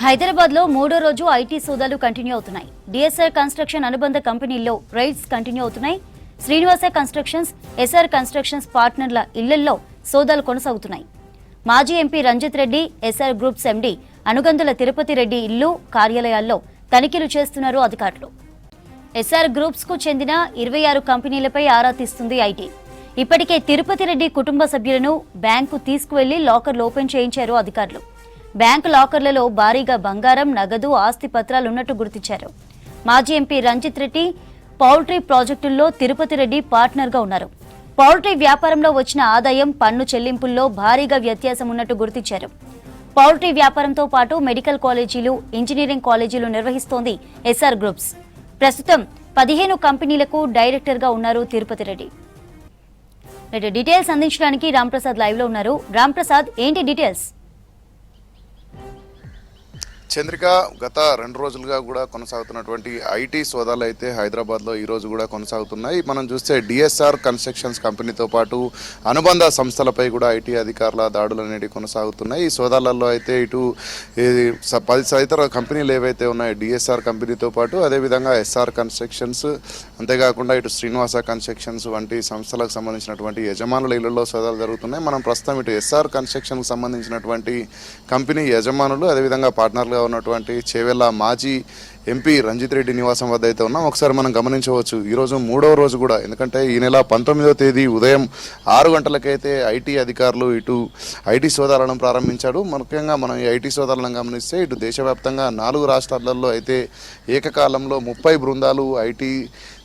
హైదరాబాద్ లో మూడో రోజు ఐటీ సోదాలు కంటిన్యూ అవుతున్నాయి. డిఎస్ఆర్ కన్స్ట్రక్షన్ అనుబంధ కంపెనీల్లో రైడ్స్ కంటిన్యూ అవుతున్నాయి. శ్రీనివాస కన్స్ట్రక్షన్స్, ఎస్ఆర్ కన్స్ట్రక్షన్స్ పార్ట్నర్ల ఇళ్లల్లో సోదాలు కొనసాగుతున్నాయి. మాజీ MP Ranjith Reddy, SR groups MD Anugandula Tirupati Reddy ఇల్లు, కార్యాలయాల్లో తనిఖీలు చేస్తున్నారు అధికారులు. ఎస్ఆర్ గ్రూప్స్ కు చెందిన 26 కంపెనీలపై ఆరా తీస్తుంది ఐటీ. ఇప్పటికే తిరుపతి రెడ్డి కుటుంబ సభ్యులను బ్యాంకు తీసుకువెళ్లి లాకర్లు ఓపెన్ చేయించారు అధికారులు. బ్యాంకు లాకర్లలో భారీగా బంగారం, నగదు, ఆస్తి పత్రాలున్నట్టు గుర్తించారు. మాజీ ఎంపీ రంజిత్ రెడ్డి పౌల్ట్రీ ప్రాజెక్టుల్లో తిరుపతి రెడ్డి పార్ట్నర్గా ఉన్నారు. పౌల్ట్రీ వ్యాపారంలో వచ్చిన ఆదాయం, పన్ను చెల్లింపుల్లో భారీగా వ్యత్యాసం ఉన్నట్టు గుర్తించారు. పౌల్ట్రీ వ్యాపారంతో పాటు మెడికల్ కాలేజీలు, ఇంజనీరింగ్ కాలేజీలు నిర్వహిస్తోంది ఎస్ఆర్ గ్రూప్స్. ప్రస్తుతం 15 కంపెనీలకు డైరెక్టర్గా ఉన్నారు తిరుపతి రెడ్డి. డీటెయిల్స్ అందించడానికి రాంప్రసాద్ లైవ్ లో ఉన్నారు. రాంప్రసాద్, ఏంటి డీటెయిల్స్? చంద్రిక, గత 2 రోజులుగా కూడా కొనసాగుతున్నటువంటి ఐటీ సోదాలు అయితే హైదరాబాద్లో ఈ రోజు కూడా కొనసాగుతున్నాయి. మనం చూస్తే డిఎస్ఆర్ కన్స్ట్రక్షన్స్ కంపెనీతో పాటు అనుబంధ సంస్థలపై కూడా ఐటీ అధికారుల దాడులు అనేవి కొనసాగుతున్నాయి. ఈ సోదాలలో అయితే ఇటు 10 ఇతర కంపెనీలు ఏవైతే ఉన్నాయో డిఎస్ఆర్ కంపెనీతో పాటు అదేవిధంగా ఎస్ఆర్ కన్స్ట్రక్షన్స్, అంతేకాకుండా ఇటు శ్రీనివాస కన్స్ట్రక్షన్స్ వంటి సంస్థలకు సంబంధించినటువంటి యజమానుల ఇళ్లలో సోదాలు జరుగుతున్నాయి. మనం ప్రస్తుతం ఇటు ఎస్ఆర్ కన్స్ట్రక్షన్కు సంబంధించినటువంటి కంపెనీ యజమానులు, అదేవిధంగా పార్ట్నర్లుగా ఉన్నటువంటి చేవెళ్ల మాజీ ఎంపీ రంజిత్ రెడ్డి నివాసం వద్ద అయితే ఉన్నాం. ఒకసారి మనం గమనించవచ్చు, ఈరోజు 3వ రోజు కూడా, ఎందుకంటే ఈ నెల 19వ తేదీ ఉదయం 6 గంటలకైతే ఐటీ అధికారులు ఇటు ఐటీ సోదాలను ప్రారంభించాడు. ముఖ్యంగా మనం ఈ ఐటీ సోదాలను గమనిస్తే ఇటు దేశవ్యాప్తంగా 4 రాష్ట్రాలలో అయితే ఏకకాలంలో 30 బృందాలు ఐటీ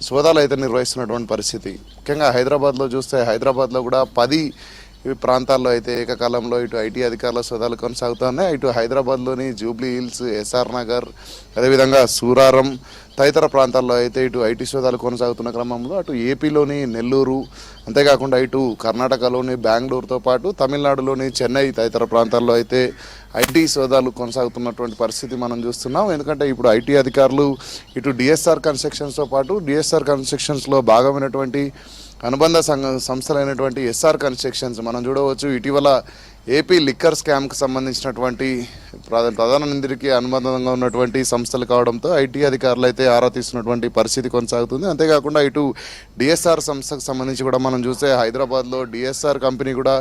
సోదాలు అయితే నిర్వహిస్తున్నటువంటి పరిస్థితి. ముఖ్యంగా హైదరాబాద్లో చూస్తే హైదరాబాద్లో కూడా 10 ప్రాంతాల్లో అయితే ఏకకాలంలో ఇటు ఐటీ అధికారుల సోదాలు కొనసాగుతున్నాయి. ఇటు హైదరాబాద్లోని జూబ్లీ హిల్స్, ఎస్ఆర్ నగర్, అదేవిధంగా సూరారం తదితర ప్రాంతాల్లో అయితే ఇటు ఐటీ సోదాలు కొనసాగుతున్న క్రమంలో అటు ఏపీలోని నెల్లూరు, అంతేకాకుండా ఇటు కర్ణాటకలోని బెంగళూరుతో పాటు తమిళనాడులోని చెన్నై తదితర ప్రాంతాల్లో అయితే ఐటీ సోదాలు కొనసాగుతున్నటువంటి పరిస్థితి మనం చూస్తున్నాం. ఎందుకంటే ఇప్పుడు ఐటీ అధికారులు ఇటు డిఎస్ఆర్ కన్స్ట్రక్షన్స్తో పాటు డిఎస్ఆర్ కన్స్ట్రక్షన్స్లో భాగమైనటువంటి అనుబంధ సంస్థలైనటువంటి ఎస్ఆర్ కన్స్ట్రక్షన్స్ మనం చూడవచ్చు. ఇటీవల ఏపీ లిక్కర్ స్కామ్కి సంబంధించినటువంటి ప్రధాన నిందితుడికి అనుబంధంగా ఉన్నటువంటి సంస్థలు కావడంతో ఐటీ అధికారులు అయితే ఆరా తీస్తున్నటువంటి పరిస్థితి కొనసాగుతుంది. అంతేకాకుండా ఇటు డిఎస్ఆర్ సంస్థకు సంబంధించి కూడా మనం చూస్తే హైదరాబాద్లో డిఎస్ఆర్ కంపెనీ కూడా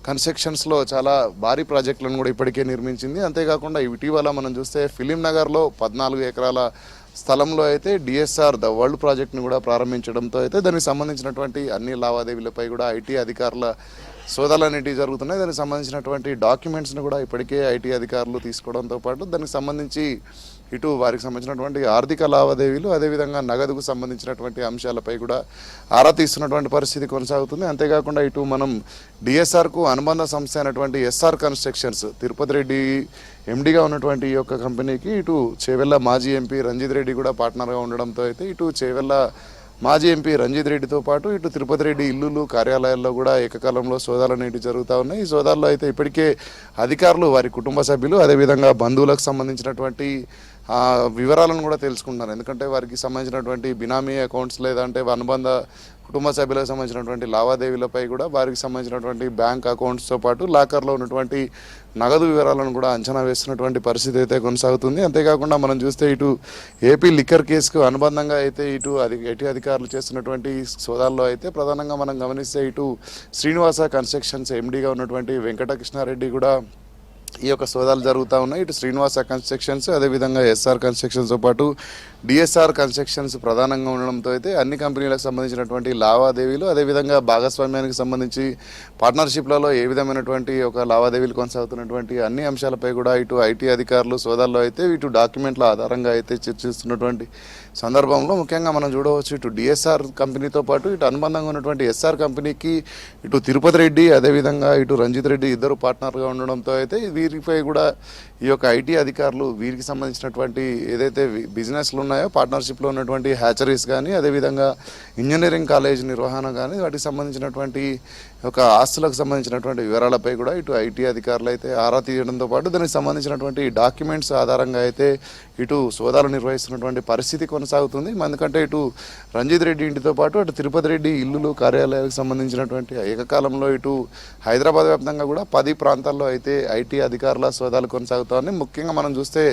కన్స్ట్రక్షన్స్లో చాలా భారీ ప్రాజెక్టులను కూడా ఇప్పటికే నిర్మించింది. అంతేకాకుండా ఇటీవల మనం చూస్తే ఫిలిం నగర్లో 14 ఎకరాల స్థలంలో అయితే డిఎస్ఆర్ ద వరల్డ్ ప్రాజెక్ట్ని కూడా ప్రారంభించడంతో అయితే దానికి సంబంధించినటువంటి అన్ని లావాదేవీలపై కూడా ఐటీ అధికారుల సోదాలు అనేటివి జరుగుతున్నాయి. దానికి సంబంధించినటువంటి డాక్యుమెంట్స్ని కూడా ఇప్పటికే ఐటీ అధికారులు తీసుకోవడంతో పాటు దానికి సంబంధించి ఇటు వారికి సంబంధించినటువంటి ఆర్థిక లావాదేవీలు, అదేవిధంగా నగదుకు సంబంధించినటువంటి అంశాలపై కూడా ఆరా తీస్తున్నటువంటి పరిస్థితి కొనసాగుతుంది. అంతేకాకుండా ఇటు మనం డిఎస్ఆర్కు అనుబంధ సంస్థ అయినటువంటి ఎస్ఆర్ కన్స్ట్రక్షన్స్, తిరుపతి రెడ్డి ఎండీగా ఉన్నటువంటి ఈ యొక్క కంపెనీకి ఇటు చేవెళ్ల మాజీ ఎంపీ రంజిత్ రెడ్డి కూడా పార్ట్నర్గా ఉండడంతో అయితే ఇటు చేవెళ్ల మాజీ ఎంపీ రంజిత్ రెడ్డితో పాటు ఇటు తిరుపతి రెడ్డి ఇల్లులు, కార్యాలయాల్లో కూడా ఏకకాలంలో సోదాలు అనేవి జరుగుతూ ఉన్నాయి. ఈ సోదాల్లో అయితే ఇప్పటికే అధికారులు వారి కుటుంబ సభ్యులు, అదేవిధంగా బంధువులకు సంబంధించినటువంటి వివరాలను కూడా తెలుసుకుంటున్నారు. ఎందుకంటే వారికి సంబంధించినటువంటి బినామీ అకౌంట్స్, లేదంటే అనుబంధ కుటుంబ సభ్యులకు సంబంధించినటువంటి లావాదేవీలపై కూడా వారికి సంబంధించినటువంటి బ్యాంక్ అకౌంట్స్తో పాటు లాకర్లో ఉన్నటువంటి నగదు వివరాలను కూడా అంచనా వేస్తున్నటువంటి పరిస్థితి అయితే కొనసాగుతుంది. అంతేకాకుండా మనం చూస్తే ఇటు ఏపీ లిక్కర్ కేసుకు అనుబంధంగా అయితే ఇటు ఐటీ అధికారులు చేస్తున్నటువంటి సోదాల్లో అయితే ప్రధానంగా మనం గమనిస్తే ఇటు శ్రీనివాస కన్స్ట్రక్షన్స్ ఎండీగా ఉన్నటువంటి వెంకటకృష్ణారెడ్డి కూడా ఈ యొక్క సోదాలు జరుగుతూ ఉన్నాయి. ఇటు శ్రీనివాస కన్స్ట్రక్షన్స్, అదేవిధంగా ఎస్ఆర్ కన్స్ట్రక్షన్స్తో పాటు డిఎస్ఆర్ కన్స్ట్రక్షన్స్ ప్రధానంగా ఉండడంతో అయితే అన్ని కంపెనీలకు సంబంధించినటువంటి లావాదేవీలు, అదేవిధంగా భాగస్వామ్యానికి సంబంధించి పార్ట్నర్షిప్లలో ఏ విధమైనటువంటి ఒక లావాదేవీలు కొనసాగుతున్నటువంటి అన్ని అంశాలపై కూడా ఇటు ఐటీ అధికారులు సోదాల్లో అయితే ఇటు డాక్యుమెంట్ల ఆధారంగా అయితే చర్చిస్తున్నటువంటి సందర్భంలో ముఖ్యంగా మనం చూడవచ్చు, ఇటు డిఎస్ఆర్ కంపెనీతో పాటు ఇటు అనుబంధంగా ఉన్నటువంటి ఎస్ఆర్ కంపెనీకి ఇటు తిరుపతి రెడ్డి, అదేవిధంగా ఇటు రంజిత్ రెడ్డి ఇద్దరు పార్ట్నర్గా ఉండడంతో అయితే వీరిపై కూడా ఈ యొక్క ఐటీ అధికారులు వీరికి సంబంధించినటువంటి ఏదైతే బిజినెస్లు ఉన్నాయో పార్ట్నర్షిప్లో ఉన్నటువంటి హ్యాచరీస్ కానీ, అదేవిధంగా ఇంజనీరింగ్ కాలేజ్ నిర్వహణ కానీ, వాటికి సంబంధించినటువంటి ఒక ఆస్తులకు సంబంధించినటువంటి వివరాలపై కూడా ఇటు ఐటీ అధికారులు అయితే ఆరా తీయడంతో పాటు దానికి సంబంధించినటువంటి డాక్యుమెంట్స్ ఆధారంగా అయితే ఇటు సోదాలు నిర్వహిస్తున్నటువంటి పరిస్థితి కొనసాగుతుంది. ఎందుకంటే ఇటు రంజిత్ రెడ్డి ఇంటితో పాటు అటు తిరుపతి రెడ్డి ఇల్లులు, కార్యాలయాలకు సంబంధించినటువంటి ఏకకాలంలో ఇటు హైదరాబాద్ వ్యాప్తంగా కూడా 10 ప్రాంతాల్లో అయితే ఐటీ అధికారుల సోదాలు కొనసాగుతా ఉన్నాయి. ముఖ్యంగా మనం చూస్తే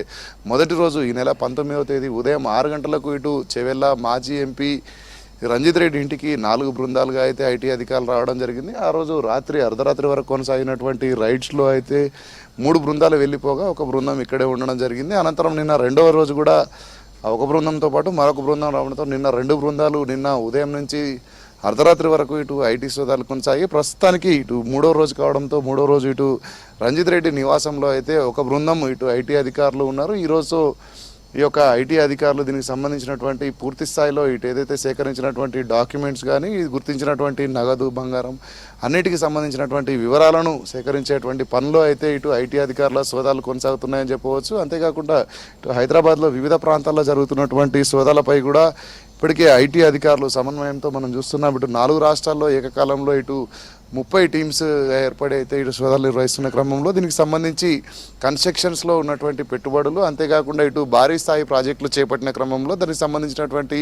మొదటి రోజు ఈ నెల 19వ తేదీ ఉదయం 6 గంటలకు ఇటు చెవెళ్ళ మాజీ ఎంపీ రంజిత్ రెడ్డి ఇంటికి 4 బృందాలుగా అయితే ఐటీ అధికారులు రావడం జరిగింది. ఆ రోజు అర్ధరాత్రి వరకు కొనసాగినటువంటి రైడ్స్లో అయితే 3 బృందాలు వెళ్ళిపోగా ఒక బృందం ఇక్కడే ఉండడం జరిగింది. అనంతరం నిన్న రెండవ రోజు కూడా ఒక బృందంతో పాటు మరొక బృందం రావడంతో నిన్న 2 బృందాలు నిన్న ఉదయం నుంచి అర్ధరాత్రి వరకు ఇటు ఐటీ సోదాలు కొనసాగి ప్రస్తుతానికి ఇటు 3వ రోజు కావడంతో 3వ రోజు ఇటు రంజిత్ రెడ్డి నివాసంలో అయితే ఒక బృందం ఇటు ఐటీ అధికారులు ఉన్నారు. ఈరోజు ఈ యొక్క ఐటీ అధికారులు దీనికి సంబంధించినటువంటి పూర్తి స్థాయిలో ఇటు ఏదైతే సేకరించినటువంటి డాక్యుమెంట్స్ కానీ గుర్తించినటువంటి నగదు బంగారం అన్నిటికీ సంబంధించినటువంటి వివరాలను సేకరించేటువంటి పనిలో అయితే ఇటు ఐటీ అధికారుల సోదాలు కొనసాగుతున్నాయని చెప్పవచ్చు. అంతేకాకుండా ఇటు హైదరాబాద్లో వివిధ ప్రాంతాల్లో జరుగుతున్నటువంటి సోదాలపై కూడా ఇప్పటికే ఐటీ అధికారులు సమన్వయంతో మనం చూస్తున్నాం. ఇటు 4 రాష్ట్రాల్లో ఏకకాలంలో ఇటు 30 టీమ్స్ ఏర్పడి అయితే ఇటు సోదాలు నిర్వహిస్తున్న క్రమంలో దీనికి సంబంధించి కన్స్ట్రక్షన్స్లో ఉన్నటువంటి పెట్టుబడులు, అంతేకాకుండా ఇటు భారీ స్థాయి ప్రాజెక్టులు చేపట్టిన క్రమంలో దానికి సంబంధించినటువంటి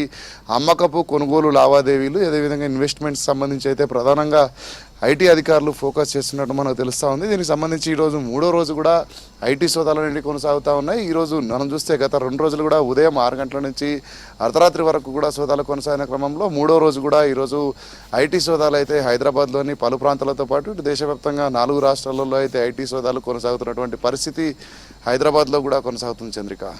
అమ్మకపు కొనుగోలు లావాదేవీలు, అదేవిధంగా ఇన్వెస్ట్మెంట్స్ సంబంధించి అయితే ప్రధానంగా ఐటీ అధికారులు ఫోకస్ చేస్తున్నట్టు మనకు తెలుస్తూ ఉంది. దీనికి సంబంధించి ఈరోజు 3వ రోజు కూడా ఐటీ సోదాలు అనేవి కొనసాగుతూ ఉన్నాయి. ఈరోజు మనం చూస్తే గత 2 రోజులు కూడా ఉదయం 6 గంటల నుంచి అర్ధరాత్రి వరకు కూడా సోదాలు కొనసాగిన క్రమంలో 3వ రోజు కూడా ఈరోజు ఐటీ సోదాలు అయితే హైదరాబాద్లోని పలు ప్రాంతాలతో పాటు ఇటు దేశవ్యాప్తంగా 4 రాష్ట్రాలలో అయితే ఐటీ సోదాలు కొనసాగుతున్నటువంటి పరిస్థితి హైదరాబాద్లో కూడా కొనసాగుతుంది. చంద్రిక.